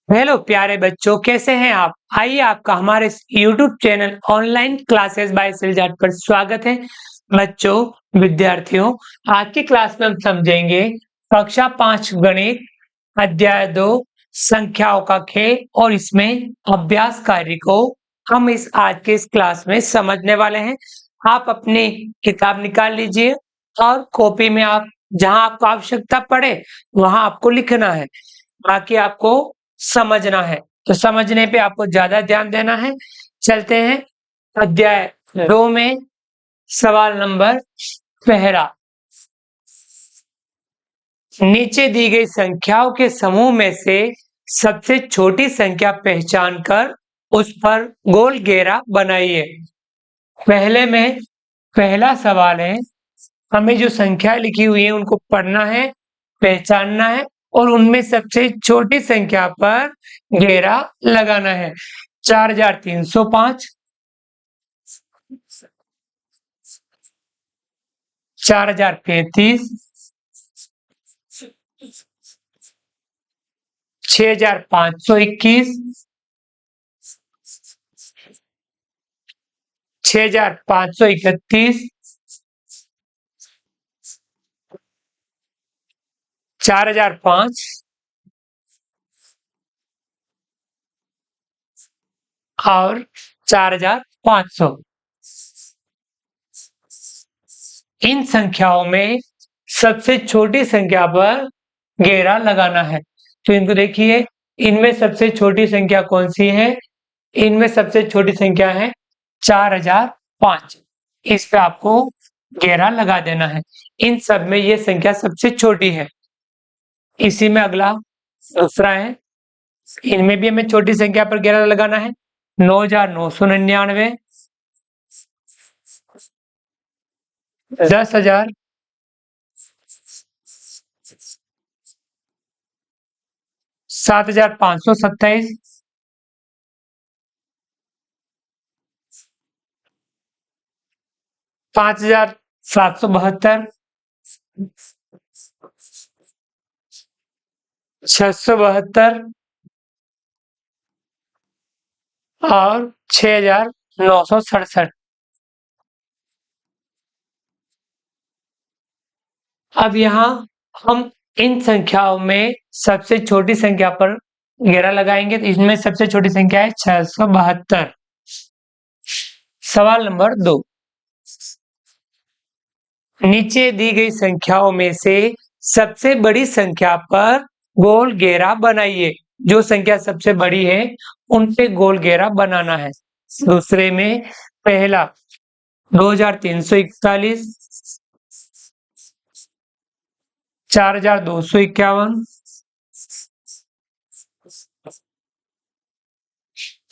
Hello प्यारे बच्चों, कैसे हैं आप? आइए आपका हमारे YouTube channel online classes by सिलजाट पर स्वागत है। बच्चों, विद्यार्थियों, आज की क्लास में हम समझेंगे कक्षा 5 गणित अध्याय 2 संख्याओं का खेल और इसमें अभ्यास कार्य को हम आज के इस क्लास में समझने वाले हैं। आप अपनी किताब निकाल लीजिए और कॉपी में आप जहां आपको आवश्यकता पड़े वहां आपको लिखना है, बाकी आपको समझना है। तो समझने पे आपको ज्यादा ध्यान देना है। चलते हैं अध्याय 2 में। सवाल नंबर पहला, नीचे दी गई संख्याओं के समूह में से सबसे छोटी संख्या पहचान कर उस पर गोल घेरा बनाइए। पहला सवाल है, हमें जो संख्या लिखी हुई है उनको पढ़ना है, पहचानना है और उनमें सबसे छोटी संख्या पर घेरा लगाना है। 4305, 4035, 6521, 6531, 4005 और 4500। इन संख्याओं में सबसे छोटी संख्या पर घेरा लगाना है। तो इनको देखिए, इनमें सबसे छोटी संख्या कौन सी है? इनमें सबसे छोटी संख्या है 4005। इस पे आपको घेरा लगा देना है। इन सब में ये संख्या सबसे छोटी है। इसी में अगला दूसरा है, इनमें भी हमें छोटी संख्या पर घेरा लगाना है। 9999, 10,000, 7,527, 5,772, 672 और 6,967। अब यहाँ हम इन संख्याओं में सबसे छोटी संख्या पर घेरा लगाएंगे। तो इसमें सबसे छोटी संख्या है 672। सवाल नंबर 2, नीचे दी गई संख्याओं में से सबसे बड़ी संख्या पर गोल घेरा बनाइए। जो संख्या सबसे बड़ी है उन पे गोल घेरा बनाना है। दूसरे में पहला 2341, 4251,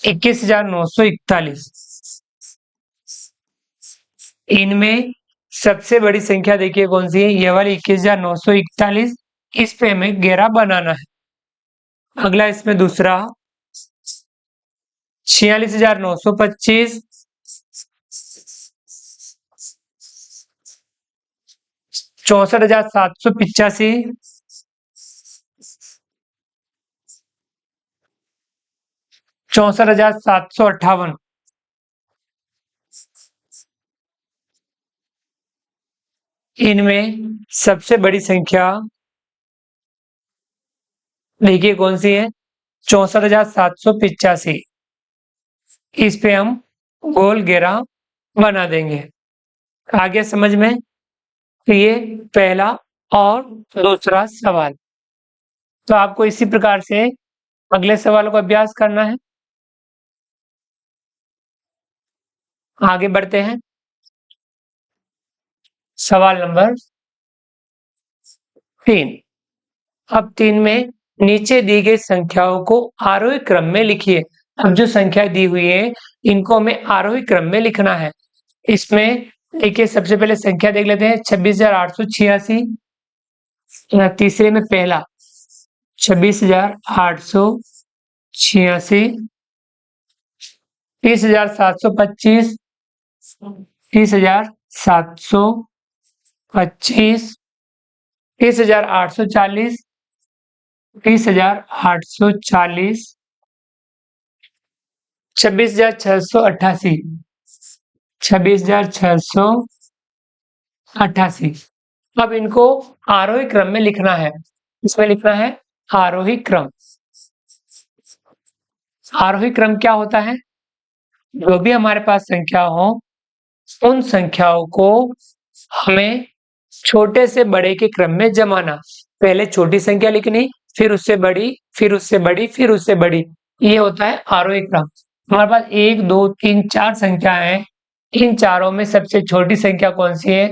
21,941। इनमें सबसे बड़ी संख्या देखिए कौन सी है? ये वाली 21,941। इस पे हमें घेरा बनाना है। अगला इसमें दूसरा 46,925, 64,785, 64,758। इनमें सबसे बड़ी संख्या देखिए कौन सी है? 64,785। इस पे हम गोल घेरा बना देंगे। आगे समझ में? तो ये पहला और दूसरा सवाल। तो आपको इसी प्रकार से अगले सवालों का अभ्यास करना है। आगे बढ़ते हैं। सवाल नंबर 3। अब 3 में नीचे दी गई संख्याओं को आरोही क्रम में लिखिए। अब जो संख्या दी हुई है इनको हमें आरोही क्रम में लिखना है। इसमें देखिए, सबसे पहले संख्या देख लेते हैं। 26,886, तीसरे में पहला 26,886, 30,725, 30,725, 30,840, 30,840, 26,688, 26,688। अब इनको आरोही क्रम में लिखना है। इसमें लिखना है आरोही क्रम। आरोही क्रम क्या होता है? जो भी हमारे पास संख्या हो, उन संख्याओं को हमें छोटे से बड़े के क्रम में जमाना। पहले छोटी संख्या लिखनी, फिर उससे बड़ी, फिर उससे बड़ी, फिर उससे बड़ी। ये होता है आरोही क्रम। हमारे पास 1, 2, 3, 4 संख्याएं हैं। इन चारों में सबसे छोटी संख्या कौन सी है?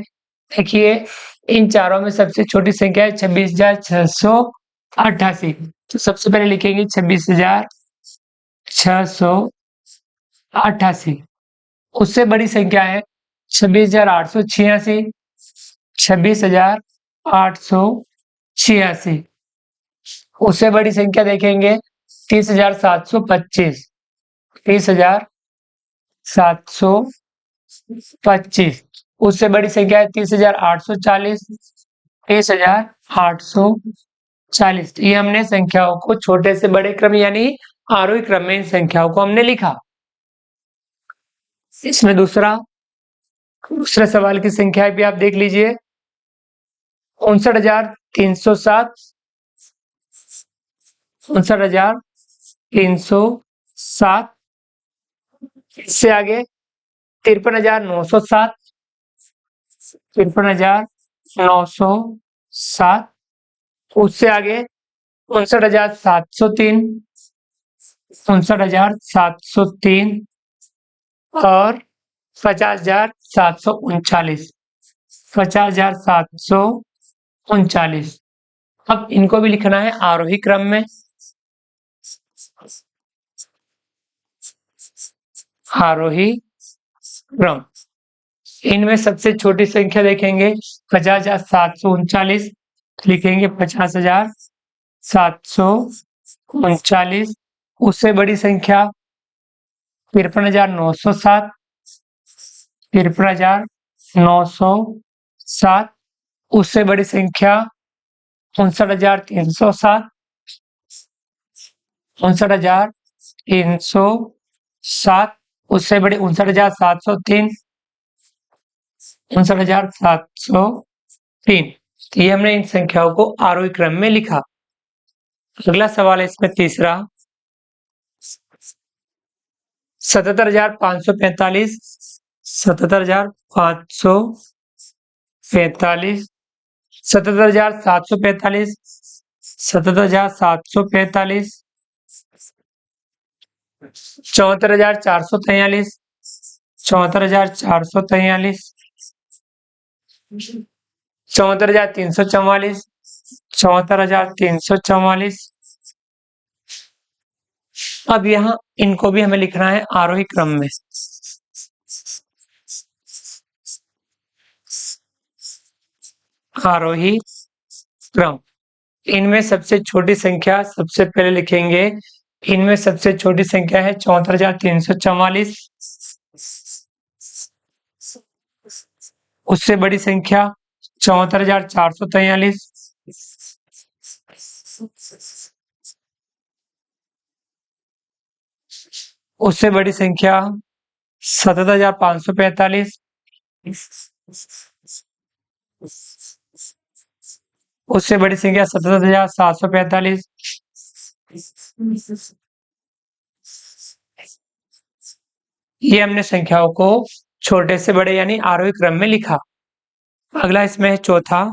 देखिए, इन चारों में सबसे छोटी संख्या है 26,688। तो सबसे पहले लिखेंगे 26,688। उससे बड़ी संख्या है 26,886, 26,886। उससे बड़ी संख्या देखेंगे 30,725, 30,725। उससे बड़ी संख्या है 30,840, 30,840। ये हमने संख्याओं को छोटे से बड़े क्रम यानी आरोही क्रम में इन संख्याओं को हमने लिखा। इसमें दूसरे सवाल की संख्या भी आप देख लीजिए। 59,307, 59,307। इससे आगे 53,907, 53,907। उससे आगे 59,703, 59,703 और 50,739, 50,739। अब इनको भी लिखना है आरोही क्रम में। आरोही क्रम। इनमें सबसे छोटी संख्या देखेंगे 50,739, लिखेंगे 50,739। उससे बड़ी संख्या 53,907, 53,907। उससे बड़ी संख्या 59,307, 59,307। उससे बड़ी 59,703, 59,703। ये हमने इन संख्याओं को आरोही क्रम में लिखा। अगला सवाल है इसमें तीसरा, 77,545, 77,545, 77,745, 77,745, 74,443, 74,443, 74,344, 74,344। अब यहाँ इनको भी हमें लिखना है आरोही क्रम में। आरोही क्रम। इनमें सबसे छोटी संख्या सबसे पहले लिखेंगे। इनमें सबसे छोटी संख्या है 74,344। उससे बड़ी संख्या 74,443। उससे बड़ी संख्या 77,545। उससे बड़ी संख्या 77,745। ये हमने संख्याओं को छोटे से बड़े यानी आरोही क्रम में लिखा। अगला इसमें है चौथा,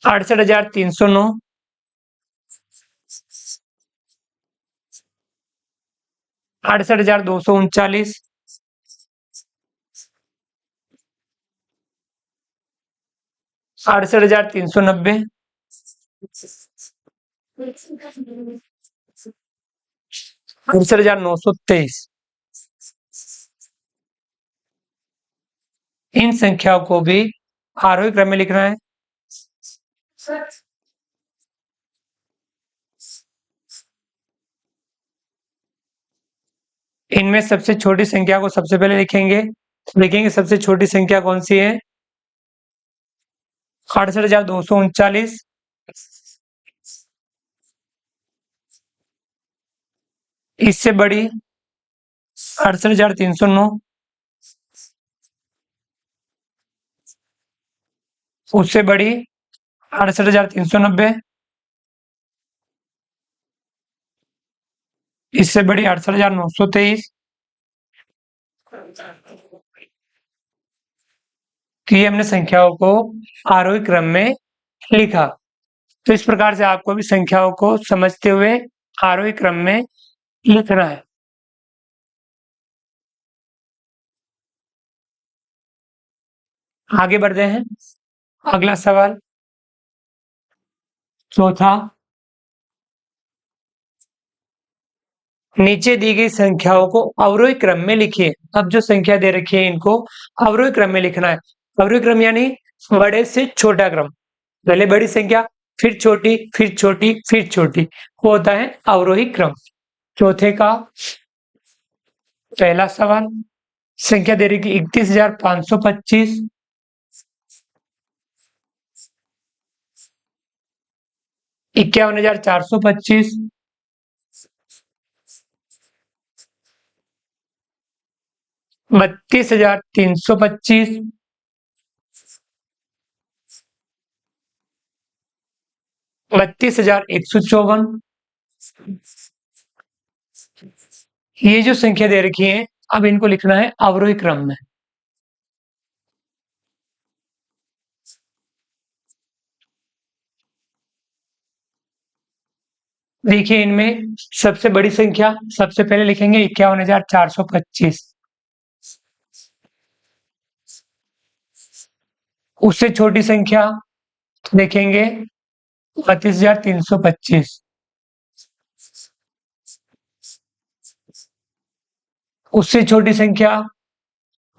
68,309, 68,239, 68,390, 68,923। इन संख्याओं को भी आरोही क्रम में लिखना है। इनमें सबसे छोटी संख्या को सबसे पहले लिखेंगे। लिखेंगे सबसे छोटी संख्या कौन सी है? 68,239, इससे बड़ी 68,309, उससे बड़ी 68,390, इससे बड़ी 68,923। कि हमने संख्याओं को आरोही क्रम में लिखा। तो इस प्रकार से आपको भी संख्याओं को समझते हुए आरोही क्रम में लिखना है। आगे बढ़ते हैं। अगला सवाल चौथा, नीचे दी गई संख्याओं को अवरोही क्रम में लिखिए। अब जो संख्या दे रखी है इनको अवरोही क्रम में लिखना है। अवरोही क्रम यानी बड़े से छोटा क्रम, पहले बड़ी संख्या, फिर छोटी, फिर छोटी, फिर छोटी, वो होता है अवरोही क्रम। चौथे का पहला सवाल, संख्या दे रही है 31,525, 51,425, 32,325, 32,154। ये जो संख्या दे रखी है अब इनको लिखना है अवरोही क्रम में। देखिए इनमें सबसे बड़ी संख्या सबसे पहले लिखेंगे 51,425, उससे छोटी संख्या देखेंगे 32,325, उससे छोटी संख्या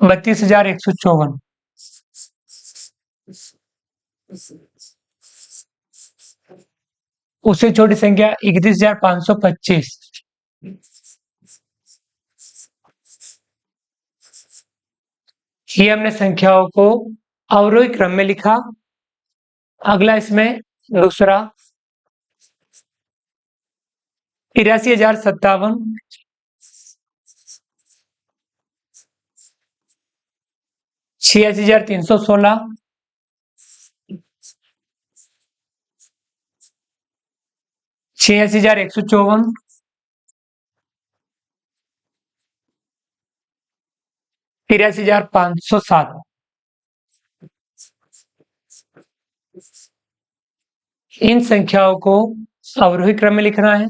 32,154, उससे छोटी संख्या 31,525, ये हमने संख्याओं को अवरोही क्रम में लिखा। अगला इसमें दूसरा 83,057, 86,316, 86,154, 83,507। इन संख्याओं को अवरोही क्रम में लिखना है।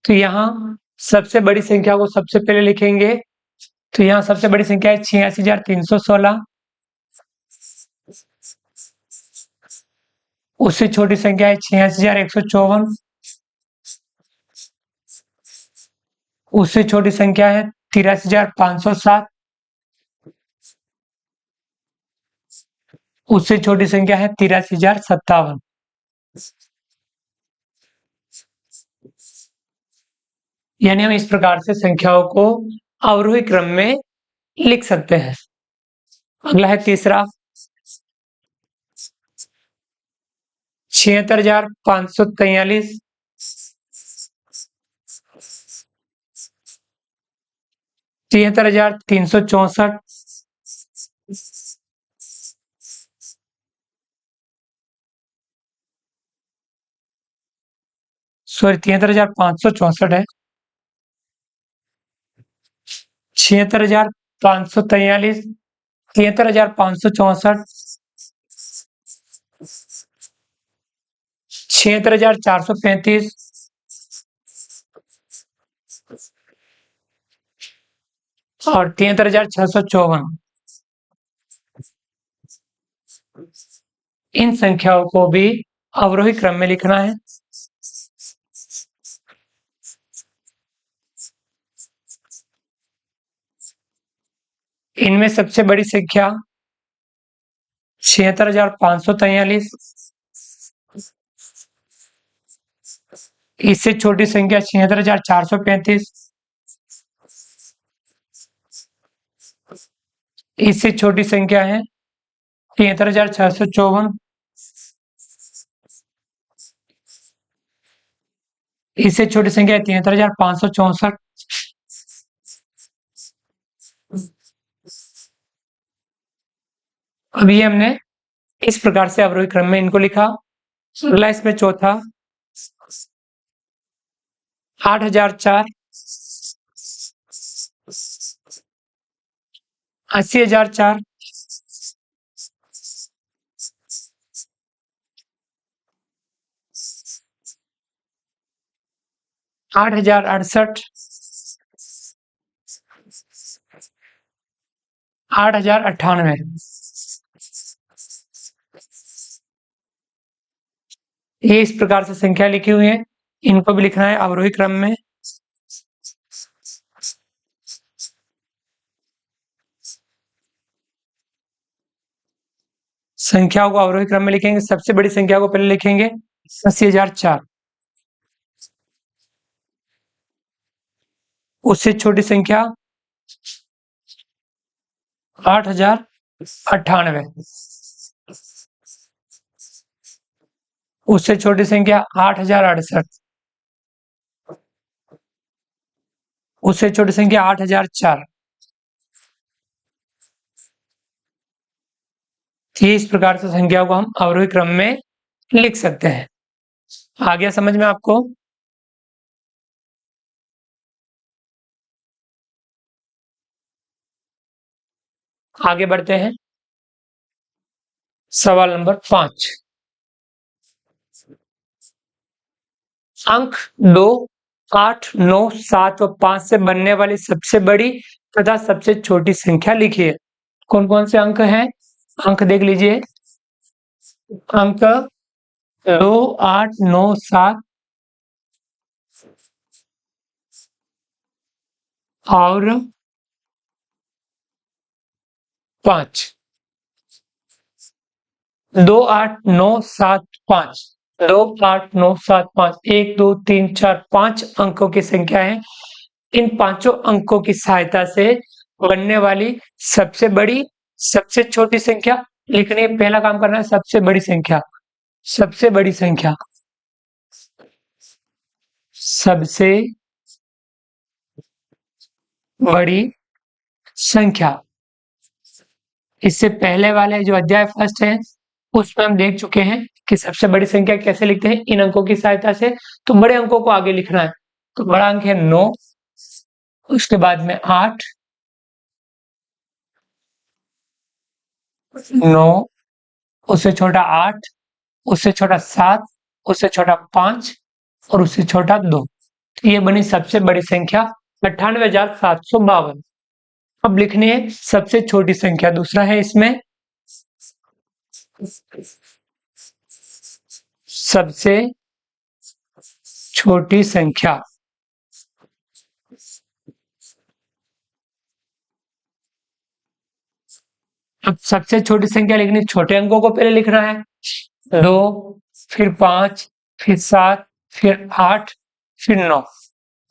तो यहाँ सबसे बड़ी संख्या को सबसे पहले लिखेंगे। तो यहाँ सबसे बड़ी संख्या है 86,316, उससे छोटी संख्या है 86,154, उससे छोटी संख्या है 83,507, उससे छोटी संख्या है 83,057। यानी हम इस प्रकार से संख्याओं को अवरोही क्रम में लिख सकते हैं। अगला है तीसरा 76,543, 73,364, सॉरी 73,564 है, 76,543, 73,564, 76,435, और 73,654। इन संख्याओं को भी अवरोही क्रम में लिखना है। इनमें सबसे बड़ी संख्या 76,543, इससे छोटी संख्या 76,435, इससे छोटी संख्या है 73,654। इससे छोटी संख्या 73,564। अभी हमने इस प्रकार से अवरोही क्रम में इनको लिखा। अगला इसमें चौथा 8,004, 80,004, 8,068, 8,098। ये इस प्रकार से संख्या लिखी हुई है, इनको भी लिखना है अवरोही क्रम में। संख्याओं को अवरोही क्रम में लिखेंगे। सबसे बड़ी संख्या को पहले लिखेंगे 80,004, उससे छोटी संख्या 8,098, उससे छोटी संख्या 8,068, उससे छोटी संख्या 8,004। इस प्रकार से संख्याओं को हम अवरोही क्रम में लिख सकते हैं। आ गया समझ में आपको? आगे बढ़ते हैं। सवाल नंबर 5। अंक 2, 8, 9, 7 व 5 से बनने वाली सबसे बड़ी तथा सबसे छोटी संख्या लिखिए। कौन कौन से अंक हैं? अंक देख लीजिए। अंक 2, 8, 9, 7 और 5। 2, 8, 9, 7, 5। 2, 8, 9, 7, 5। 1, 2, 3, 4, 5 अंकों की संख्या है। इन पांचों अंकों की सहायता से बनने वाली सबसे बड़ी, सबसे छोटी संख्या लिखनी है। पहला काम करना है सबसे बड़ी संख्या। सबसे बड़ी संख्या, सबसे बड़ी संख्या। इससे पहले वाले जो अध्याय फर्स्ट है उसमें हम देख चुके हैं कि सबसे बड़ी संख्या कैसे लिखते हैं, इन अंकों की सहायता से। तो बड़े अंकों को आगे लिखना है। तो बड़ा अंक है 9, उसके बाद में 8, 9, उससे छोटा 8, उससे छोटा 7, उससे छोटा 5 और उससे छोटा 2। तो ये बनी सबसे बड़ी संख्या 98,752। अब लिखनी है सबसे छोटी संख्या। दूसरा है इसमें सबसे छोटी संख्या। अब सबसे छोटी संख्या लिखनी, छोटे अंकों को पहले लिखना है। 2, फिर 5, फिर 7, फिर 8, फिर 9।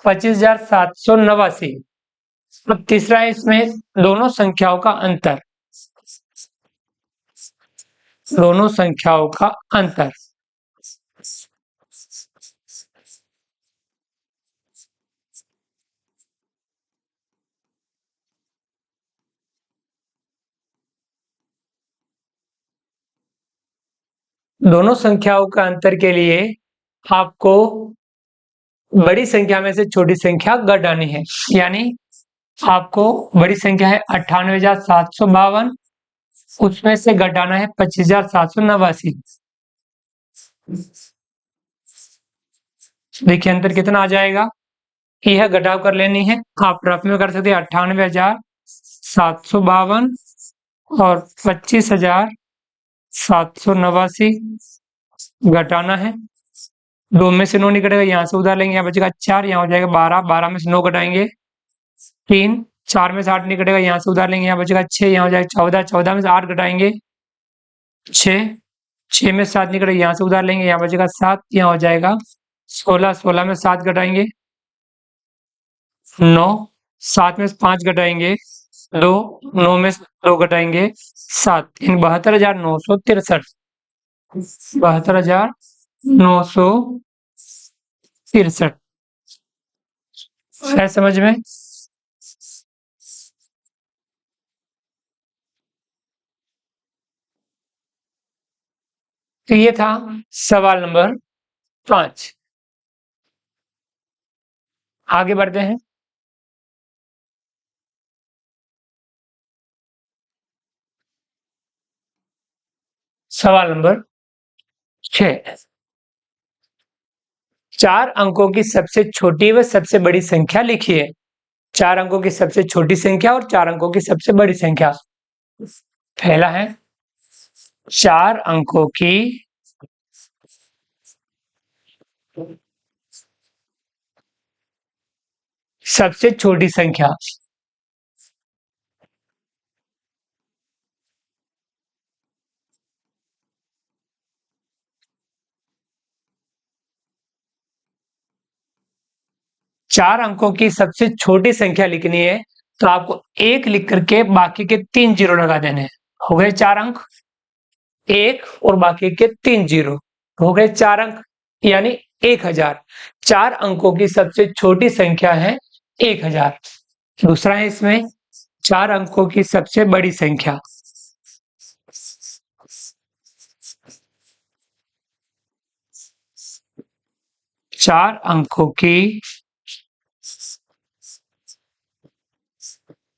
25,789। अब तीसरा है इसमें दोनों संख्याओं का अंतर। दोनों संख्याओं का अंतर। दोनों संख्याओं का अंतर के लिए आपको बड़ी संख्या में से छोटी संख्या घटानी है। यानी आपको बड़ी संख्या है 98,752, उसमें से घटाना है 25,789। देखिए अंतर कितना आ जाएगा। यह घटाव कर लेनी है। आप रफ में कर सकते हैं 98,752 और 25,789 घटाना है। 2 में से 9 निकलेगा, यहाँ से उधार लेंगे, यहाँ बचेगा 4, यहाँ हो जाएगा 12, 12 में से 9 घटाएंगे 3, 4 में से 8 निकलेगा, यहाँ से उधार लेंगे, यहाँ बचेगा 6, यहाँ हो जाएगा 14, 14 में से 8 घटाएंगे 6, 6 में 7 निकलेगा, यहाँ से उधार लेंगे, यहाँ बचेगा 7, यहाँ हो जाएगा 16, 16 में 7 घटाएंगे 9, 7 में से 5 घटाएंगे दो, 9 में से 2 घटाएंगे 7, यानी 72,963। 72,963 है समझ में। तो ये था सवाल नंबर 5। आगे बढ़ते हैं। सवाल नंबर 6। 4 अंकों की सबसे छोटी व सबसे बड़ी संख्या लिखिए। 4 अंकों की सबसे छोटी संख्या और 4 अंकों की सबसे बड़ी संख्या। पहला है 4 अंकों की सबसे छोटी संख्या। 4 अंकों की सबसे छोटी संख्या लिखनी है, तो आपको 1 लिख करके बाकी के 3 जीरो लगा देने हैं। हो गए 4 अंक, 1 और बाकी के 3 जीरो, हो गए 4 अंक, यानी 1000। 4 अंकों की सबसे छोटी संख्या है 1000। दूसरा है इसमें 4 अंकों की सबसे बड़ी संख्या। 4 अंकों की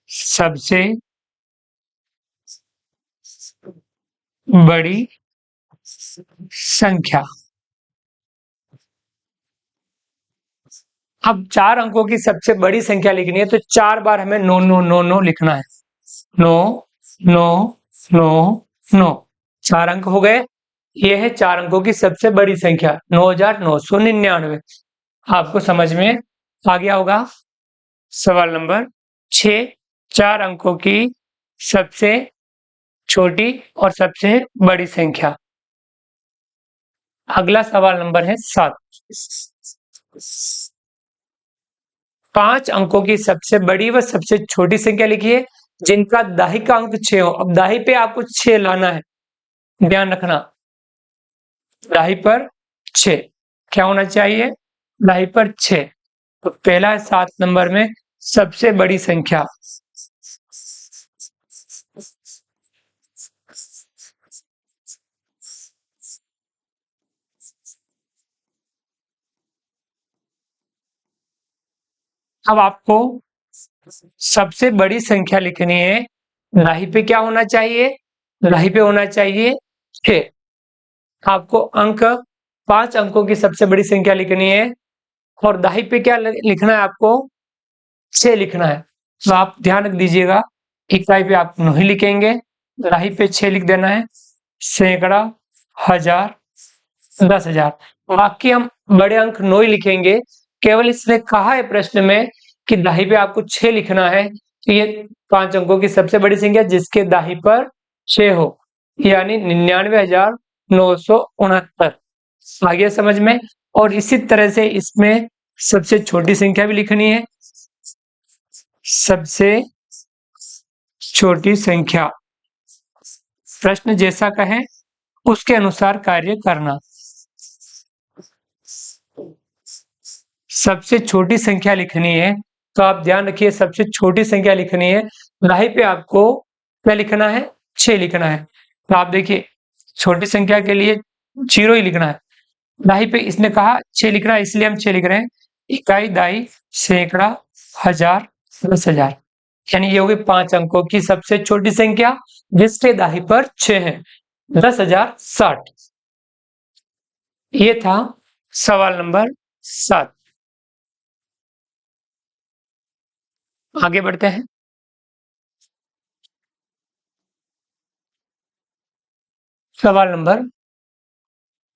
सबसे बड़ी संख्या। अब 4 अंकों की सबसे बड़ी संख्या लिखनी है, तो 4 बार हमें 9 लिखना है। 9 9 9 9, 4 अंक हो गए। ये है 4 अंकों की सबसे बड़ी संख्या 9,999। आपको समझ में आ गया होगा। सवाल नंबर 6। 4 अंकों की सबसे छोटी और सबसे बड़ी संख्या। अगला सवाल नंबर है 7। 5 अंकों की सबसे बड़ी व सबसे छोटी संख्या लिखिए जिनका दाही का अंक 6 हो। अब दाही पे आपको 6 लाना है, ध्यान रखना। दाही पर 6 क्या होना चाहिए? दाही पर 6। तो पहला है 7 नंबर में सबसे बड़ी संख्या। अब आपको सबसे बड़ी संख्या लिखनी है। दाही पे क्या होना चाहिए? दाही पे होना चाहिए 6। आपको अंक 5 अंकों की सबसे बड़ी संख्या लिखनी है और दाही पे क्या लिखना है आपको? 6 लिखना है। तो आप ध्यान रख दीजिएगा, इकाई पे आप नहीं लिखेंगे, दाही पे 6 लिख देना है। सैकड़ा, हजार, 10,000। बाकी हम बड़े अंक नो ही लिखेंगे। केवल इसने कहा है प्रश्न में कि दाही पे आपको 6 लिखना है, तो ये 5 अंकों की सबसे बड़ी संख्या जिसके दाही पर 6 हो, यानी 99,969। आ गया समझ में। और इसी तरह से इसमें सबसे छोटी संख्या भी लिखनी है। सबसे छोटी संख्या प्रश्न जैसा कहे उसके अनुसार कार्य करना। सबसे छोटी संख्या लिखनी है, तो आप ध्यान रखिए सबसे छोटी संख्या लिखनी है। दाही पे आपको क्या लिखना है? 6 लिखना है। तो आप देखिए छोटी संख्या के लिए 0 ही लिखना है। दाही पे इसने कहा 6 लिखना है, इसलिए हम 6 लिख रहे हैं। इकाई, दाई, सैकड़ा, हजार, 10,000, यानी ये होगी 5 अंकों की सबसे छोटी संख्या जिसके दाही पर 6 है। 10,060। ये था सवाल नंबर 7। आगे बढ़ते हैं। सवाल नंबर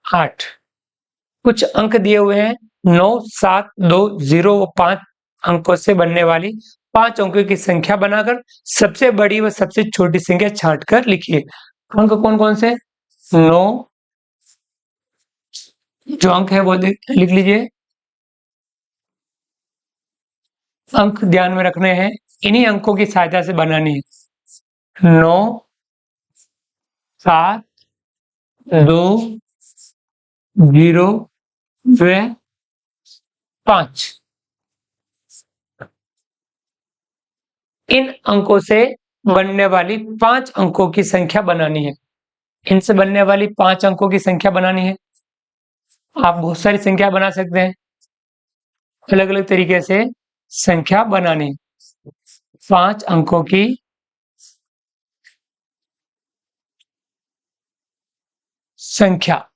8। कुछ अंक दिए हुए हैं 9, 7, 2, 0 व 5 अंकों से बनने वाली 5 अंकों की संख्या बनाकर सबसे बड़ी व सबसे छोटी संख्या छांटकर लिखिए। अंक कौन कौन से? 9 जो अंक है वो लिख लीजिए। अंक ध्यान में रखने हैं इन्हीं अंकों की सहायता से बनानी है। 9, 7, 2, 0 व 5। इन अंकों से बनने वाली 5 अंकों की संख्या बनानी है। इनसे बनने वाली 5 अंकों की संख्या बनानी है। आप बहुत सारी संख्या बना सकते हैं, अलग अलग तरीके से संख्या बनानी। 5 अंकों की संख्या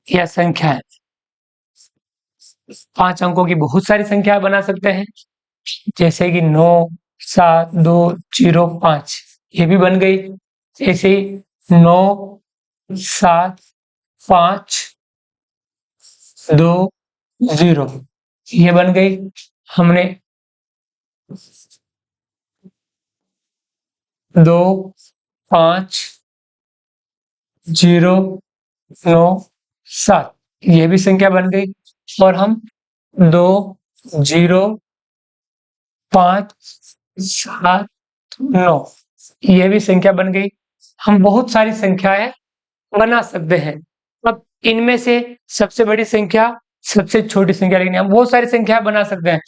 या संख्या है। 5 अंकों की बहुत सारी संख्या बना सकते हैं, जैसे कि 9, 7, 2, 0, 5 ये भी बन गई। ऐसे ही 9, 7, 5, 2, 0 ये बन गई। हमने 2, 5, 0, 9, 7 ये भी संख्या बन गई। और हम 2, 0, 5, 7, 9 ये भी संख्या बन गई। हम बहुत सारी संख्याएं बना सकते हैं। अब इनमें से सबसे बड़ी संख्या, सबसे छोटी संख्या लिखनी है। हम बहुत सारी संख्या बना सकते हैं।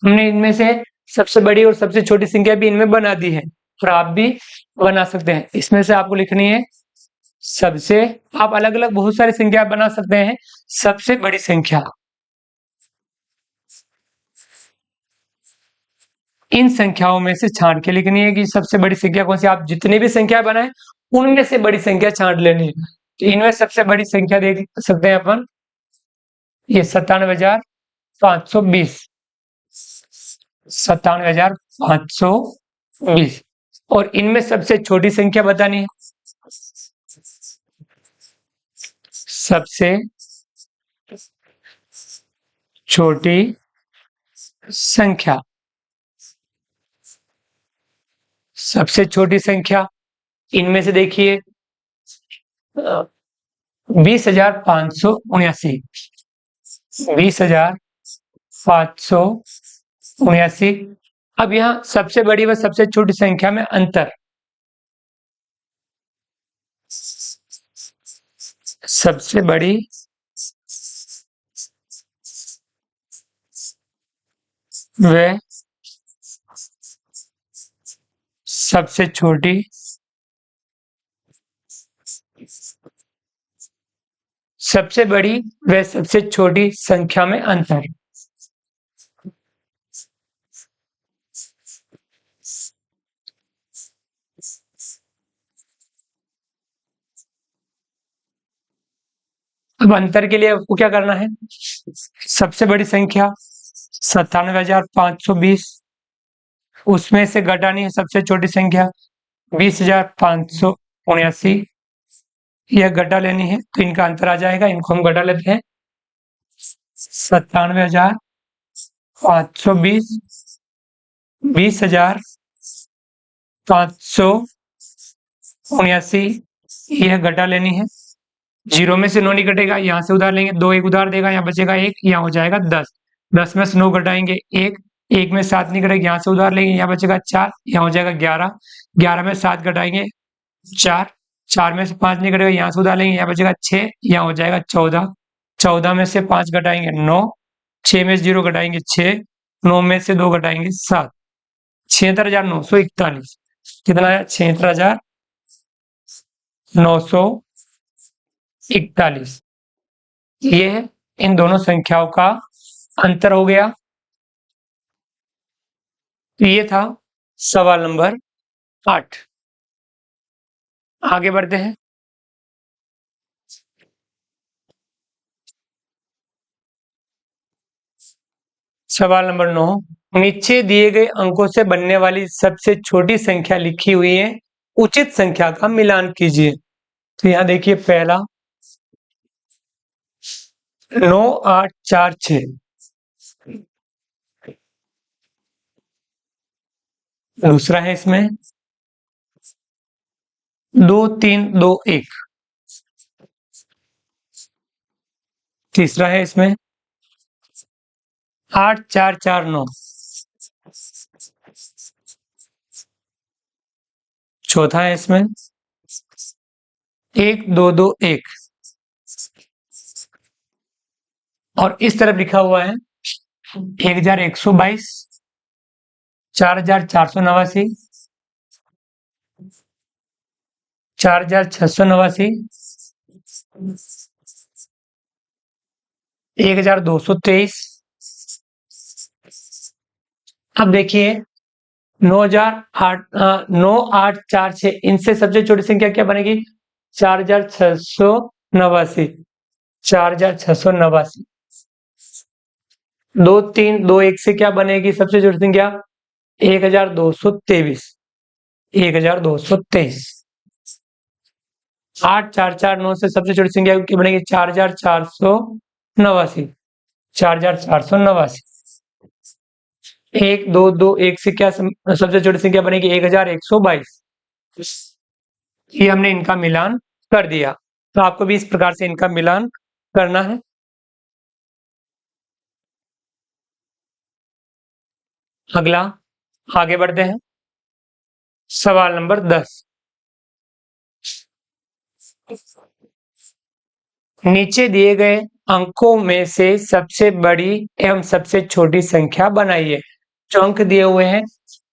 हमने इनमें से सबसे बड़ी और सबसे छोटी संख्या भी इनमें बना दी है, और आप भी बना सकते हैं। इसमें से आपको लिखनी है सबसे, आप अलग अलग बहुत सारी संख्या बना सकते हैं। सबसे बड़ी संख्या, इन संख्याओं में से छांट के लिखनी है कि सबसे बड़ी संख्या कौन सी। आप जितनी भी संख्या बनाए उनमें से बड़ी संख्या छांट लेनी है। तो इनमें सबसे बड़ी संख्या देख सकते हैं अपन, ये 97,520, 97,520। और इनमें सबसे छोटी संख्या बतानी है। सबसे छोटी संख्या, सबसे छोटी संख्या इनमें से देखिए 20,579, 20,579। अब यहाँ सबसे बड़ी व सबसे छोटी संख्या में अंतर, सबसे बड़ी व सबसे छोटी सबसे बड़ी व सबसे छोटी संख्या में अंतर। अब अंतर के लिए आपको क्या करना है, सबसे बड़ी संख्या 97,520, उसमें से घटानी है सबसे छोटी संख्या 20,579, यह घटा लेनी है तो इनका अंतर आ जाएगा। इनको हम घटा लेते हैं। 97,520, 20,579 यह घटा लेनी है। जीरो में से 9 नहीं कटेगा, यहाँ से उधार लेंगे, 2 एक उधार देगा, यहाँ बचेगा 1, यहाँ हो जाएगा 10। 10 में से 9 घटाएंगे 1, 1 में 7 नहीं कटेगा, यहाँ से उधार लेंगे, यहाँ बचेगा 4, यहाँ हो जाएगा 11। 11 में 7 घटाएंगे 4, 4 में से 5 नहीं कटेगा, यहाँ से उधार लेंगे, यहाँ बचेगा 6, यहाँ हो जाएगा 14। 14 में से 5 घटाएंगे 9, 6 में से 0 घटाएंगे 6, 9 में से 2 घटाएंगे 7। 76,941 कितना है, 76,941। ये इन दोनों संख्याओं का अंतर हो गया। तो ये था सवाल नंबर 8। आगे बढ़ते हैं। सवाल नंबर 9, नीचे दिए गए अंकों से बनने वाली सबसे छोटी संख्या लिखी हुई है, उचित संख्या का मिलान कीजिए। तो यहाँ देखिए पहला 9846, दूसरा है इसमें 2321, तीसरा है इसमें 8449, चौथा है इसमें 1221 और इस तरफ लिखा हुआ है 1122, 4489, 4689, 1223। अब देखिए 9846, इनसे सबसे छोटी संख्या क्या बनेगी? 4689, 4689। 2321 से क्या बनेगी सबसे छोटी संख्या? 1223, 1223। 8449 से सबसे छोटी संख्या क्या बनेगी? 4489, 4489। 1221 से क्या सबसे छोटी संख्या बनेगी? 1122। ये हमने इनका मिलान कर दिया, तो आपको भी इस प्रकार से इनका मिलान करना है। अगला आगे बढ़ते हैं। सवाल नंबर 10। नीचे दिए गए अंकों में से सबसे बड़ी एवं सबसे छोटी संख्या बनाइए। जो अंक दिए हुए हैं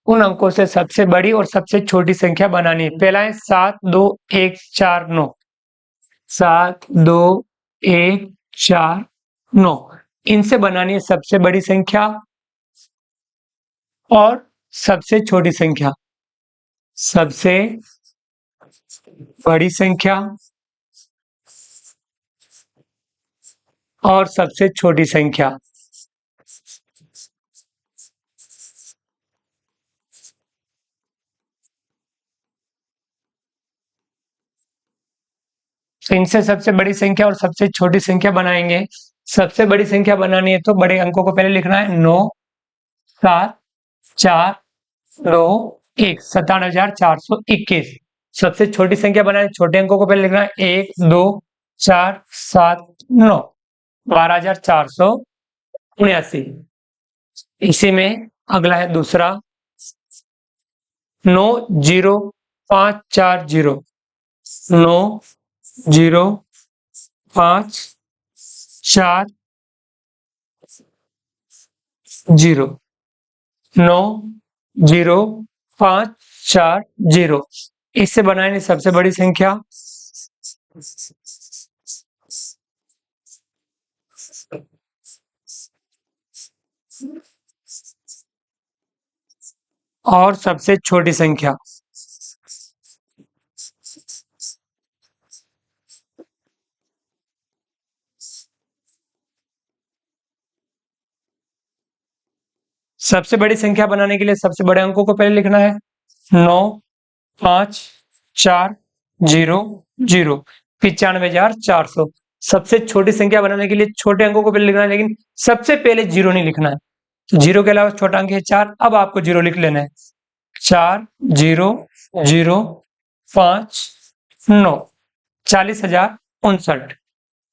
उन अंकों से सबसे बड़ी और सबसे छोटी संख्या बनानी है। पहला है 72149, 72149। इनसे बनानी है सबसे बड़ी संख्या और सबसे छोटी संख्या। सबसे बड़ी संख्या और सबसे छोटी संख्या। तो इनसे सबसे बड़ी संख्या और सबसे छोटी संख्या बनाएंगे। सबसे बड़ी संख्या बनानी है तो बड़े अंकों को पहले लिखना है 9 7 4 2 1, 97,421। सबसे छोटी संख्या बनानी, छोटे अंकों को पहले लिखना है 1 2 4 7 9, 12,479। इसी में अगला है दूसरा 90540, 90540, 90540। इससे बनाएंगे सबसे बड़ी संख्या और सबसे छोटी संख्या। सबसे बड़ी संख्या बनाने के लिए सबसे बड़े अंकों को पहले लिखना है 95400, 95,400। सबसे छोटी संख्या बनाने के लिए छोटे अंकों को पहले लिखना है, लेकिन सबसे पहले जीरो नहीं लिखना है। तो जीरो के अलावा छोटा अंक है 4, अब आपको जीरो लिख लेना है। 40,059, 40,059।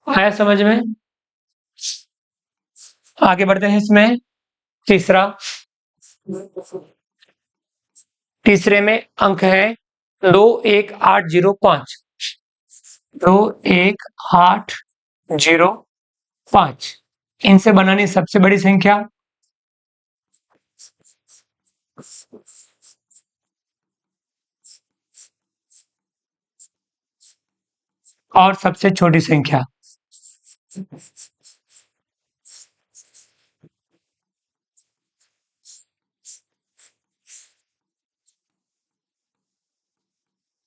आया समझ में? आगे बढ़ते हैं इसमें। तीसरे में अंक है 21805, 21805। इनसे बनानी सबसे बड़ी संख्या और सबसे छोटी संख्या।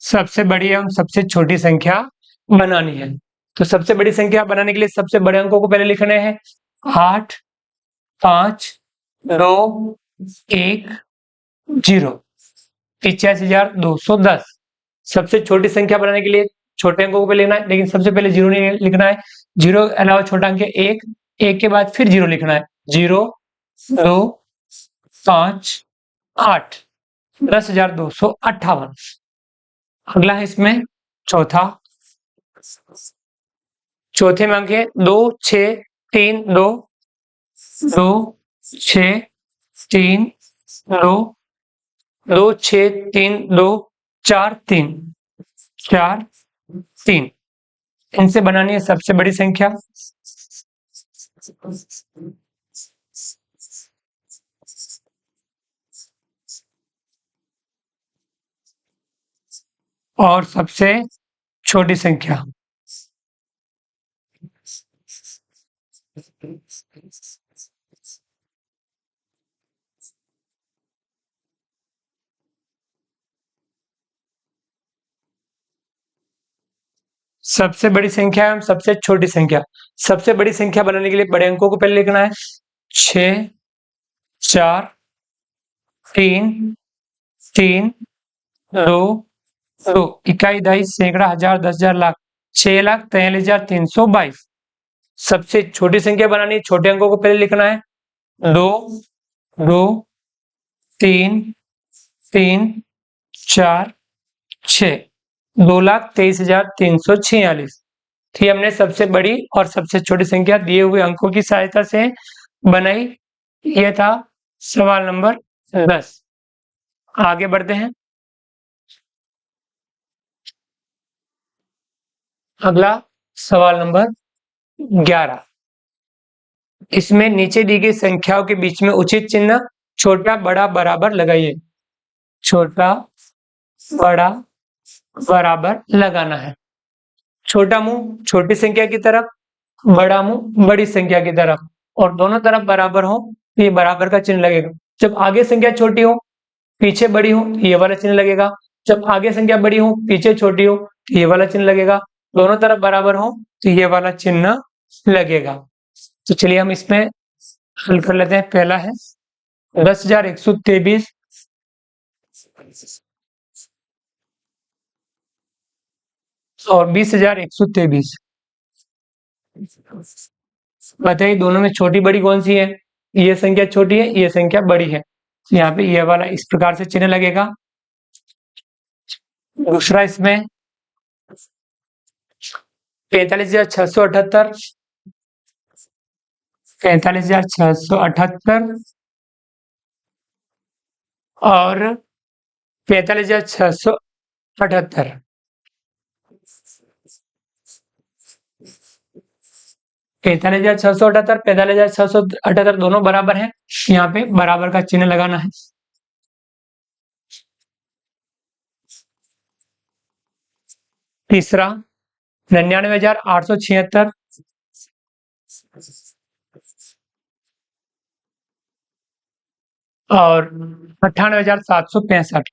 सबसे बड़ी एवं सबसे छोटी संख्या बनानी है। तो सबसे बड़ी संख्या बनाने के लिए सबसे बड़े अंकों को पहले लिखने हैं 8 5 2 1 0, 85,210। सबसे छोटी संख्या बनाने के लिए छोटे अंकों को पहले लिखना है, लेकिन सबसे पहले जीरो नहीं लिखना है। जीरो के अलावा छोटा अंक है 1, 1 के बाद फिर जीरो लिखना है। 0 2 5 8, 10,258। अगला है इसमें चौथा। चौथे में अंक है 2 6 3 2, 2 6 3 2, 2 6 3 2, 4 3 4 3 इनसे बनानी है सबसे बड़ी संख्या। और सबसे छोटी संख्या। सबसे बड़ी संख्या एवं सबसे छोटी संख्या। सबसे बड़ी संख्या बनाने के लिए बड़े अंकों को पहले लिखना है। 6 4 3 3 2 2 इकाई दहाई सैकड़ा हजार 10,000 लाख 6,43,322। सबसे छोटी संख्या बनानी है, छोटे अंकों को पहले लिखना है। 2 2 3 3 4 6 2,23,346। थी हमने सबसे बड़ी और सबसे छोटी संख्या दिए हुए अंकों की सहायता से बनाई। यह था सवाल नंबर 10। आगे बढ़ते हैं। अगला सवाल नंबर 11। इसमें नीचे दी गई संख्याओं के बीच में उचित चिन्ह छोटा बड़ा बराबर लगाइए। छोटा बड़ा बराबर लगाना है। छोटा मुंह छोटी संख्या की तरफ, बड़ा मुंह बड़ी संख्या की तरफ, और दोनों तरफ बराबर हो तो ये बराबर का चिन्ह लगेगा। जब आगे संख्या छोटी हो पीछे बड़ी हो तो ये वाला चिन्ह लगेगा। जब आगे संख्या बड़ी हो पीछे छोटी हो तो ये वाला चिन्ह लगेगा। दोनों तरफ बराबर हो तो ये वाला चिन्ह लगेगा। तो चलिए हम इसमें हल कर लेते हैं। पहला है 10,123 और 20,123। बताइए दोनों में छोटी बड़ी कौन सी है? ये संख्या छोटी है, ये संख्या बड़ी है। तो यहाँ पे ये वाला इस प्रकार से चिन्ह लगेगा। दूसरा इसमें 45,678 45,678 और 45,678। 45,678 45,678 दोनों बराबर हैं। यहाँ पे बराबर का चिन्ह लगाना है। तीसरा 99,876 और 98,765।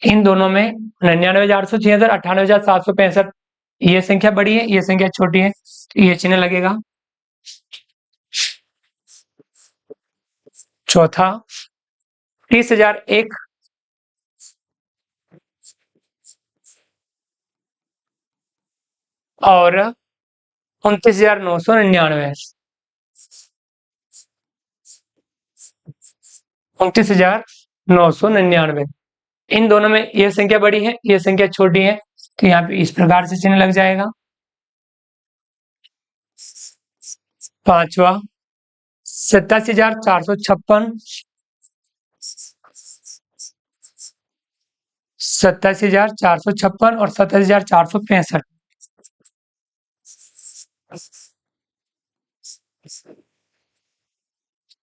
इन दोनों में 99,876 98,765 ये संख्या बड़ी है, ये संख्या छोटी है, ये चिन्ह लगेगा। चौथा 30,001 और 29,999। 29,999 इन दोनों में ये संख्या बड़ी है, ये संख्या छोटी है, तो यहाँ पे इस प्रकार से चिन्ह लग जाएगा। पांचवा 87,456 87,456 और 27,465।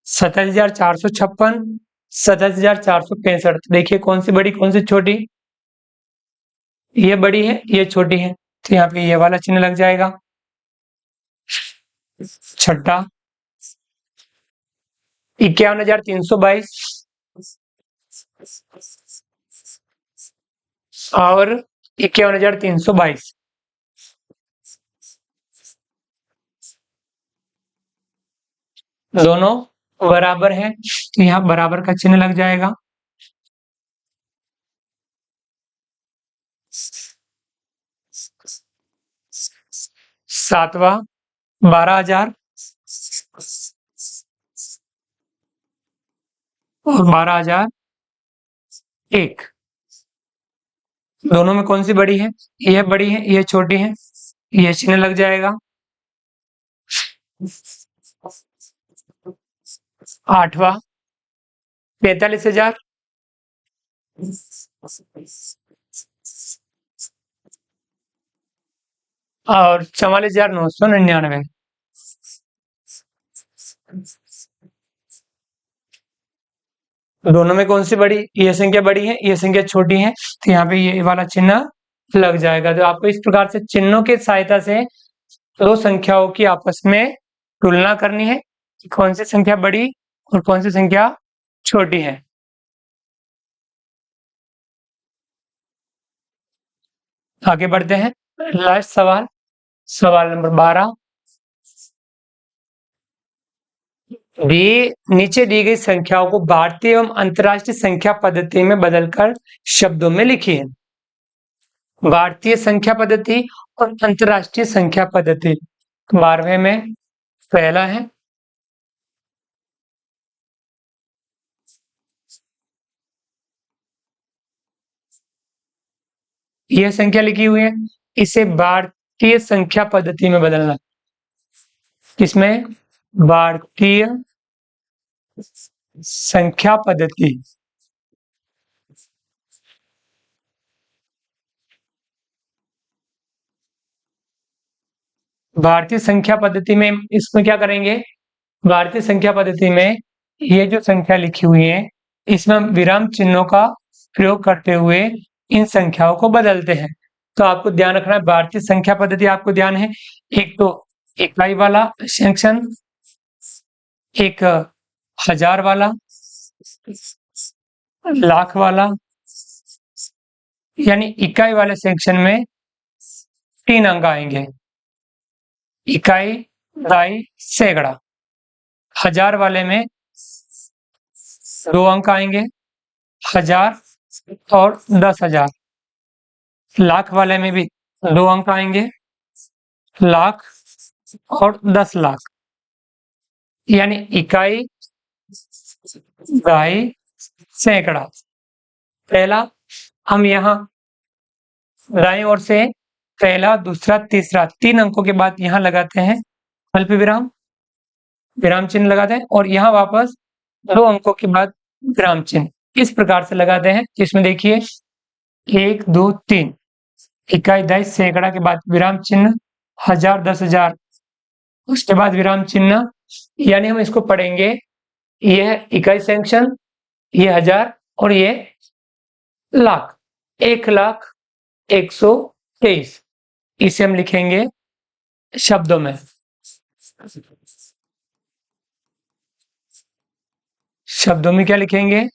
27,456 27,465। देखिए कौन सी बड़ी कौन सी छोटी? ये बड़ी है, ये छोटी है, तो यहाँ पे ये वाला चिन्ह लग जाएगा। छठा 51,322 और 51,322 दोनों बराबर हैं, तो यहाँ बराबर का चिन्ह लग जाएगा। सातवां 12,000 और 12,001 दोनों में कौन सी बड़ी है? यह बड़ी है, यह छोटी है, यह चिन्ह लग जाएगा। आठवां 45,000, और 44,999। दोनों में कौन सी बड़ी, ये संख्या बड़ी है, ये संख्या छोटी है, तो यहाँ पे ये वाला चिन्ह लग जाएगा। तो आपको इस प्रकार से चिन्हों की सहायता से दो संख्याओं की आपस में तुलना करनी है कि कौन सी संख्या बड़ी और कौन सी संख्या छोटी है। आगे बढ़ते हैं, लास्ट सवाल, सवाल नंबर 12। नीचे दी गई संख्याओं को भारतीय एवं अंतर्राष्ट्रीय संख्या पद्धति में बदलकर शब्दों में लिखिए। भारतीय संख्या पद्धति और अंतर्राष्ट्रीय संख्या पद्धति। 12वें में पहला है, यह संख्या लिखी हुई है, इसे भारतीय संख्या पद्धति में बदलना। किसमें? भारतीय संख्या पद्धति। भारतीय संख्या पद्धति में इसमें क्या करेंगे? भारतीय संख्या पद्धति में ये जो संख्या लिखी हुई है, इसमें हम विराम चिन्हों का प्रयोग करते हुए इन संख्याओं को बदलते हैं। तो आपको ध्यान रखना है, भारतीय संख्या पद्धति आपको ध्यान है, एक तो इकाई वाला सेक्शन, एक 1000 वाला, लाख वाला, यानी इकाई वाले सेक्शन में 3 अंक आएंगे, इकाई, दहाई, सैकड़ा। 1000 वाले में 2 अंक आएंगे, 1000 और 10,000। लाख वाले में भी 2 अंक आएंगे, लाख और 10 लाख, यानी इकाई, दहाई, सैकड़ा। पहला हम यहाँ दाईं ओर से पहला, दूसरा, तीसरा 3 अंकों के बाद यहाँ लगाते हैं अल्प विराम, विराम चिन्ह लगाते हैं, और यहाँ वापस 2 अंकों के बाद विराम चिन्ह इस प्रकार से लगाते हैं। इसमें देखिए 1, 2, 3, इकाई, दहाई, सैकड़ा के बाद विराम चिन्ह, 1000, 10,000, उसके बाद विराम चिन्ह, यानी हम इसको पढ़ेंगे, यह इकाई सेक्शन, ये 1000 और ये लाख, 1,01,23। इसे हम लिखेंगे शब्दों में। शब्दों में क्या लिखेंगे?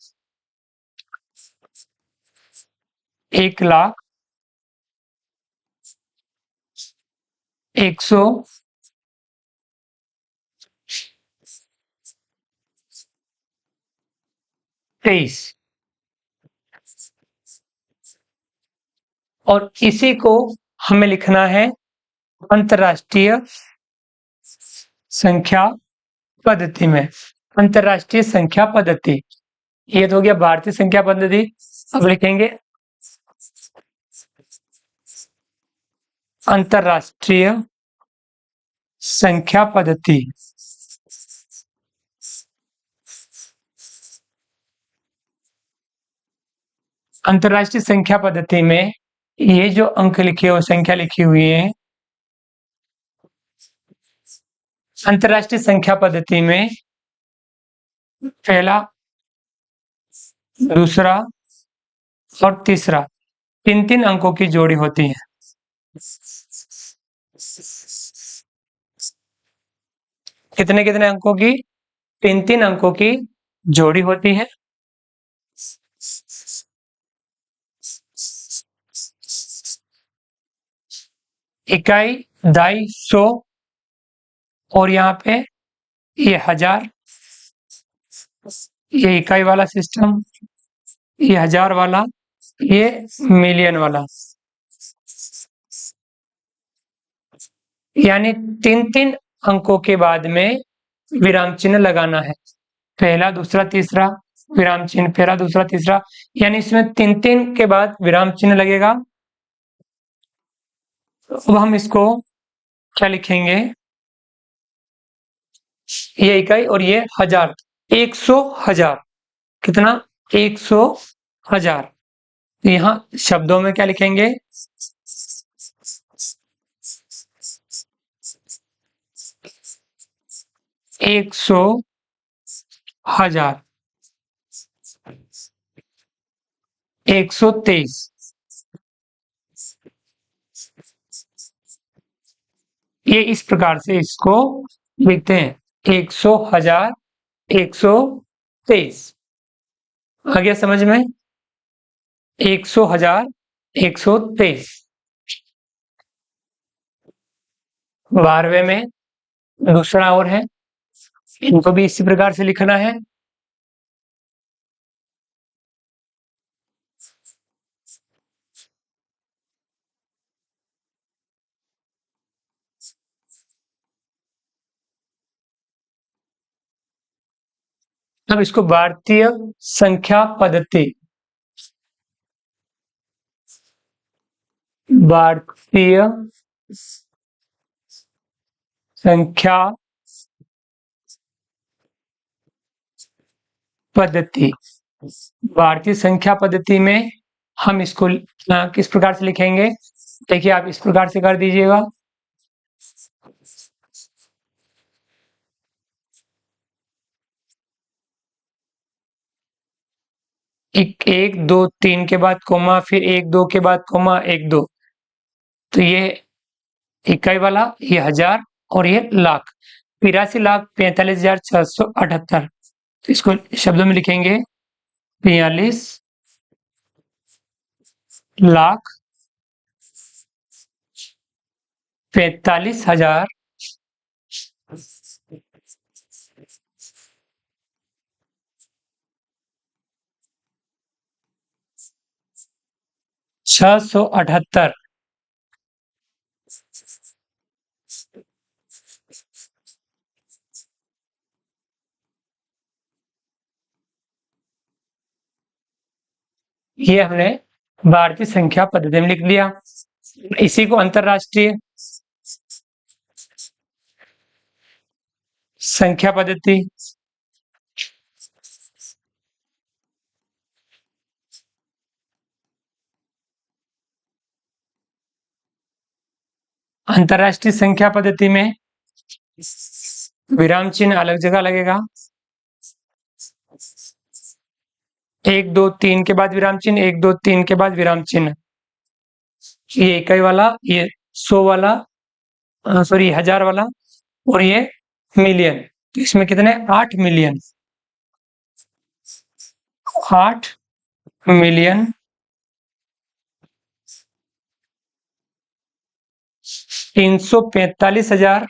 1,01,23, और इसी को हमें लिखना है अंतर्राष्ट्रीय संख्या पद्धति में। अंतर्राष्ट्रीय संख्या पद्धति, ये तो हो गया भारतीय संख्या पद्धति। अब लिखेंगे अंतर्राष्ट्रीय संख्या पद्धति। अंतर्राष्ट्रीय संख्या पद्धति में ये जो अंक लिखे हुए, संख्या लिखी हुई है, अंतर्राष्ट्रीय संख्या पद्धति में पहला, दूसरा और तीसरा 3-3 अंकों की जोड़ी होती है। कितने कितने अंकों की? 3-3 अंकों की जोड़ी होती है। इकाई, दहाई, 100, और यहाँ पे ये 1000, ये इकाई वाला सिस्टम, ये 1000 वाला, ये मिलियन वाला, यानी 3-3 अंकों के बाद में विराम चिन्ह लगाना है। पहला, दूसरा, तीसरा, विराम चिन्ह, पहला, दूसरा, तीसरा, यानी इसमें 3-3 के बाद विराम चिन्ह लगेगा। अब हम इसको क्या लिखेंगे? ये इकाई और ये 1000, 100,000, कितना 100,000। यहाँ शब्दों में क्या लिखेंगे 100,000 123 ये इस प्रकार से इसको लिखते हैं 100,000 123 आ गया समझ में 100,000 123 12वें में दूसरा और है इनको भी इसी प्रकार से लिखना है अब इसको भारतीय संख्या पद्धति भारतीय संख्या पद्धति भारतीय संख्या पद्धति में हम इसको किस प्रकार से लिखेंगे देखिए आप इस प्रकार से कर दीजिएगा एक दो तीन के बाद कोमा फिर एक दो के बाद कोमा एक दो तो ये इकाई वाला ये हजार और ये लाख 83,45,678 तो इसको शब्दों में लिखेंगे 43,45,000 678 ये हमने भारतीय संख्या पद्धति में लिख दिया इसी को अंतरराष्ट्रीय संख्या पद्धति अंतरराष्ट्रीय संख्या पद्धति में विराम चिन्ह अलग जगह लगेगा 1 2 3 के बाद विराम चिन्ह 1 2 3 के बाद विराम चिन्ह ये इकाई वाला ये 100 वाला सॉरी 1000 वाला और ये मिलियन तो इसमें कितने 8 मिलियन 8 मिलियन 345,000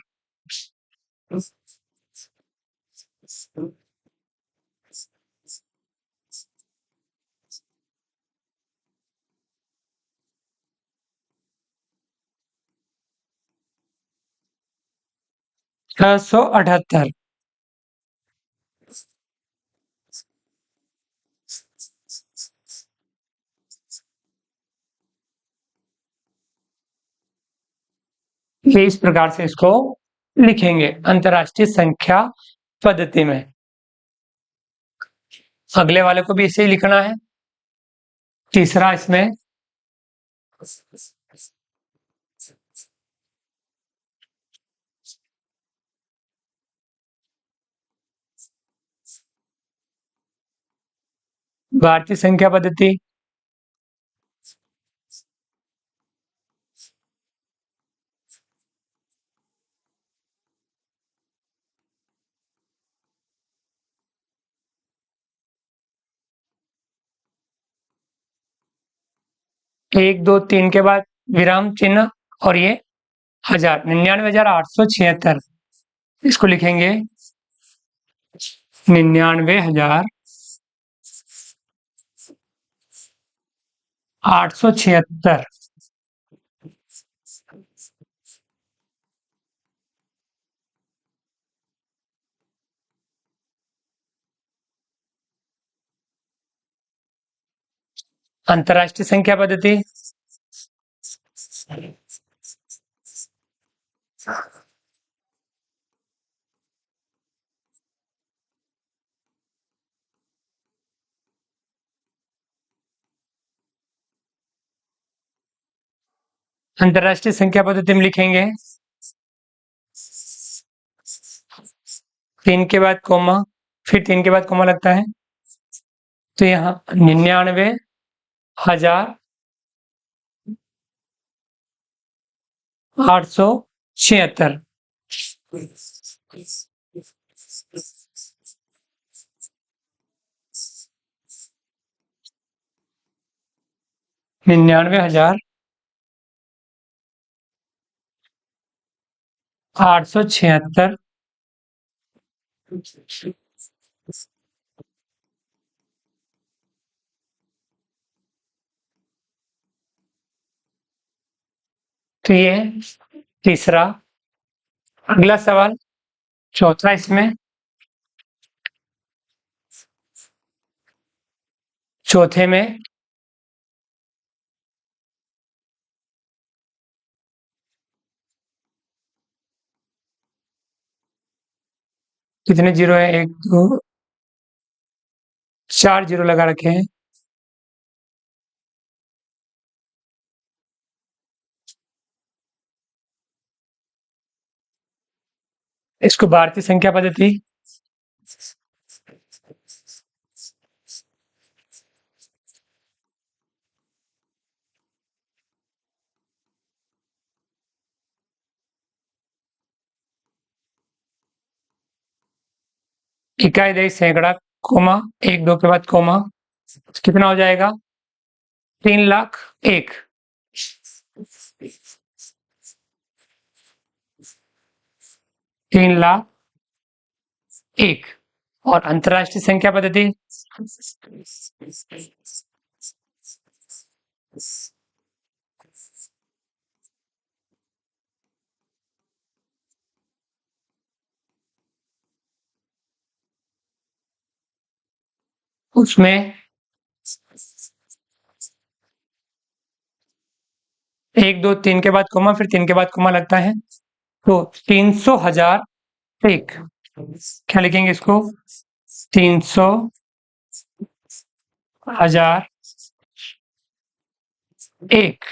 678 ये इस प्रकार से इसको लिखेंगे अंतरराष्ट्रीय संख्या पद्धति में अगले वाले को भी इसे ही लिखना है तीसरा इसमें भारतीय संख्या पद्धति 1 2 3 के बाद विराम चिन्ह और ये 1000 99,876 इसको लिखेंगे 99,876 अंतरराष्ट्रीय संख्या पद्धति अंतरराष्ट्रीय संख्या पद्धति में लिखेंगे 3 के बाद कोमा, फिर 3 के बाद कोमा लगता है, तो यहाँ 99,876। 99,876। तो ये तीसरा। अगला सवाल चौथा, इसमें चौथे में कितने जीरो है? 1 2 4 जीरो लगा रखे हैं। इसको भारतीय संख्या पद्धति इकाई दशमलव सैकड़ा कोमा 1 2 के बाद कोमा, कितना हो जाएगा? 3,01,000। 3,01,000। और अंतरराष्ट्रीय संख्या पद्धति उसमें 1 2 3 के बाद कोमा, फिर 3 के बाद कोमा लगता है, तो 300,001। क्या लिखेंगे इसको? 300,001।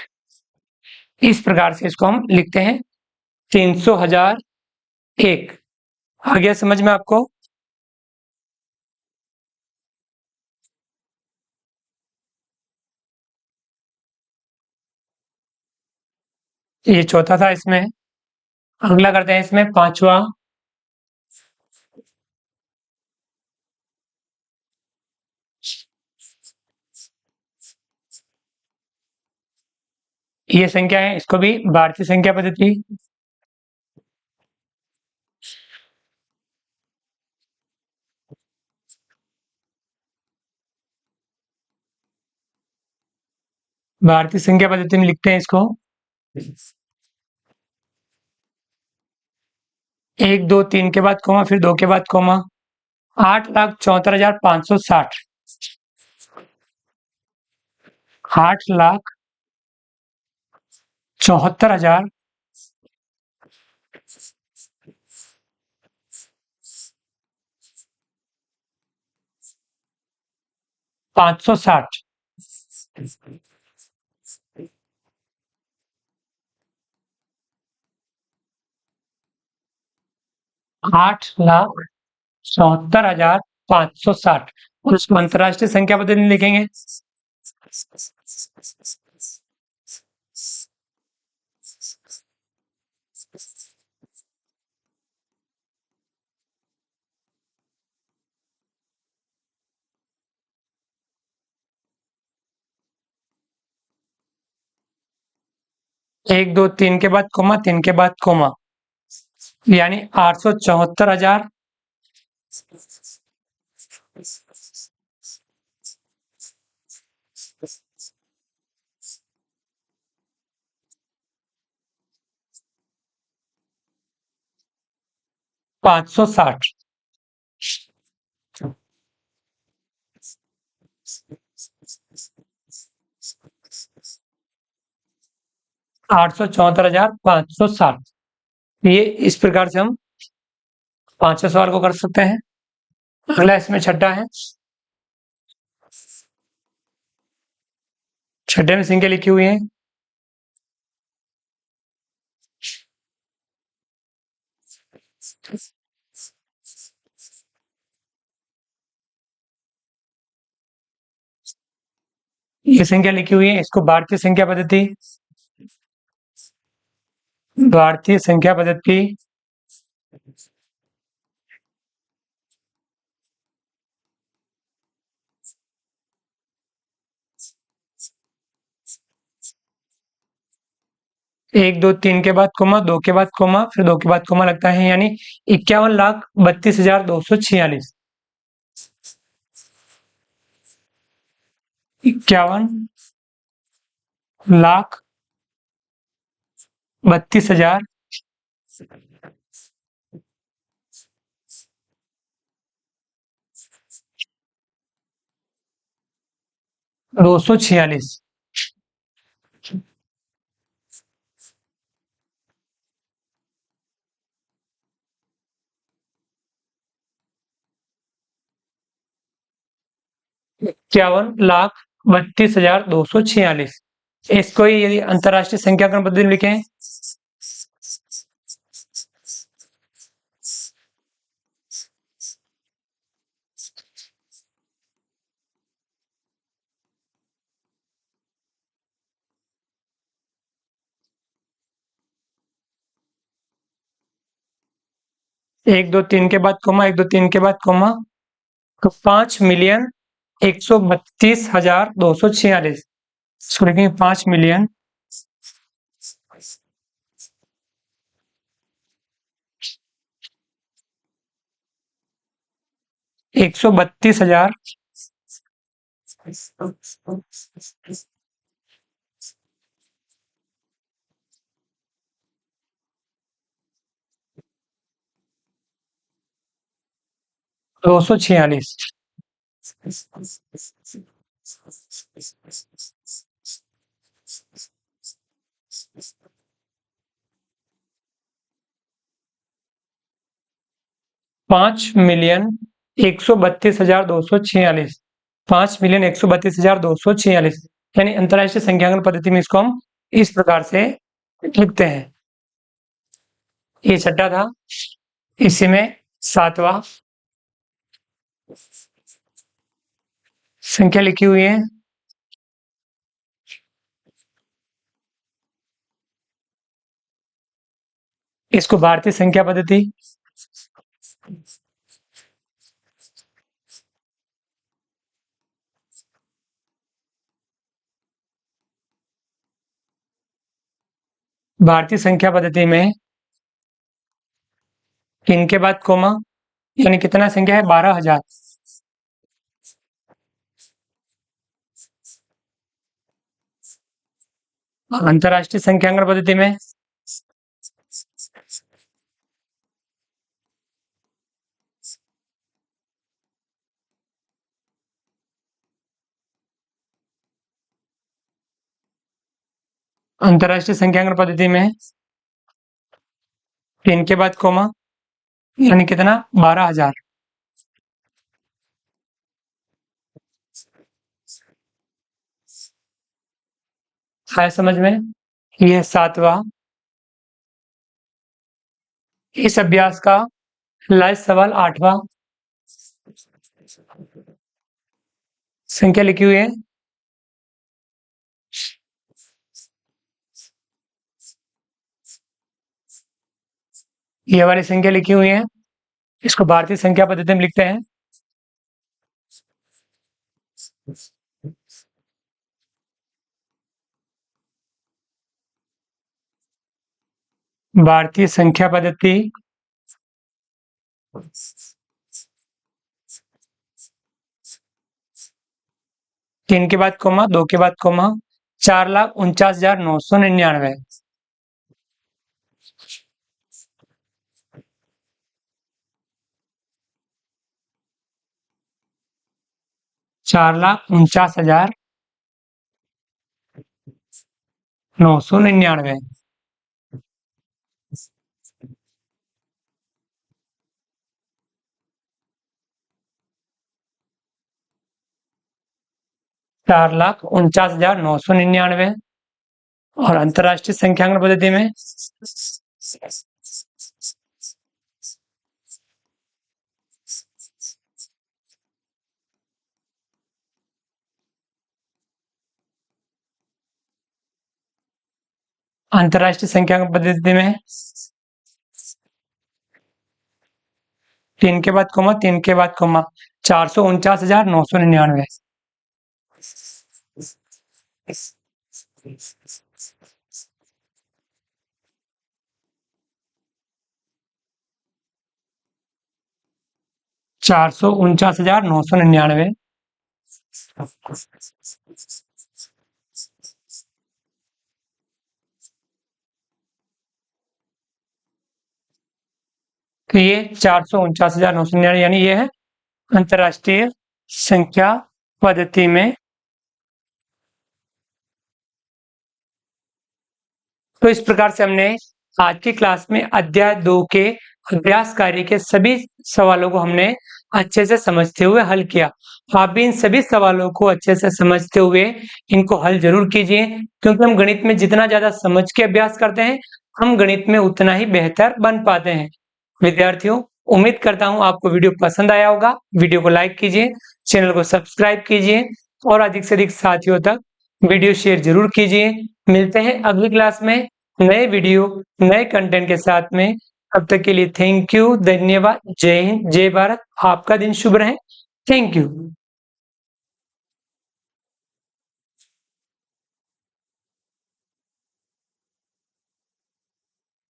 इस प्रकार से इसको हम लिखते हैं 300,001। आ गया समझ में आपको? ये चौथा था इसमें। अगला करते हैं इसमें पांचवा। ये संख्या है, इसको भी भारतीय संख्या पद्धति में लिखते हैं इसको 1 2 3 के बाद कोमा, फिर 2 के बाद कोमा, 8,74,560। 8,74,560। 8,74,560। और उसको अंतरराष्ट्रीय संख्या पद्धति में लिखेंगे 1 2 3 के बाद कोमा, 3 के बाद कोमा, यानी 874,000 560। 874,560। ये इस प्रकार से हम पांचवें सवाल को कर सकते हैं। अगला इसमें छठा है। छठे में संख्या लिखी हुई है ये संख्या लिखी हुई है, इसको भारतीय संख्या पद्धति 1 2 3 के बाद कोमा, 2 के बाद कोमा, फिर 2 के बाद कोमा लगता है, यानी 51,32,246। 51,32,246। 51,32,246। इसको ही यदि अंतरराष्ट्रीय संख्याकरण पद्धति में लिखें, 1 2 3 के बाद कोमा, 1 2 3 के बाद कोमा, तो 5,132,246। इसको लिखेंगे 5,132,246। 5,132,246। 5,132,246, यानी अंतरराष्ट्रीय संख्याकरण पद्धति में इसको हम इस प्रकार से लिखते हैं। ये छठा था, इसी में सातवां संख्या लिखी हुई है, इसको भारतीय संख्या पद्धति में 3 के बाद कोमा, यानी कितना संख्या है, 12,000। अंतरराष्ट्रीय संख्याकरण पद्धति में अंतरराष्ट्रीय संख्याकरण पद्धति में 3 के बाद कोमा, यानी कितना, 12,000। है समझ में? यह सातवां, इस अभ्यास का लाइव सवाल 8वां संख्या लिखी हुई है, ये वाली संख्या लिखी हुई है, इसको भारतीय संख्या पद्धति में लिखते हैं। भारतीय संख्या पद्धति 3 के बाद कोमा, 2 के बाद कोमा, 4,49,999। 4,49,999। 4,49,999। और अंतरराष्ट्रीय संख्याकरण पद्धति में अंतरराष्ट्रीय संख्यांक पद्धति में 3 के बाद कोमा 3 के बाद कोमा 449,999। 449,999। तो ये 449,999 यानी ये है अंतरराष्ट्रीय संख्या पद्धति में। तो इस प्रकार से हमने आज की क्लास में अध्याय 2 के अभ्यास कार्य के सभी सवालों को हमने अच्छे से समझते हुए हल किया। आप भी इन सभी सवालों को अच्छे से समझते हुए इनको हल जरूर कीजिए, क्योंकि हम गणित में जितना ज्यादा समझ के अभ्यास करते हैं, हम गणित में उतना ही बेहतर बन पाते हैं। विद्यार्थियों, उम्मीद करता हूं आपको वीडियो पसंद आया होगा। वीडियो को लाइक कीजिए, चैनल को सब्सक्राइब कीजिए और अधिक से अधिक साथियों तक वीडियो शेयर जरूर कीजिए। मिलते हैं अगली क्लास में नए वीडियो नए कंटेंट के साथ में। तब तक के लिए थैंक यू, धन्यवाद, जय हिंद, जय भारत। आपका दिन शुभ रहे। Thank you.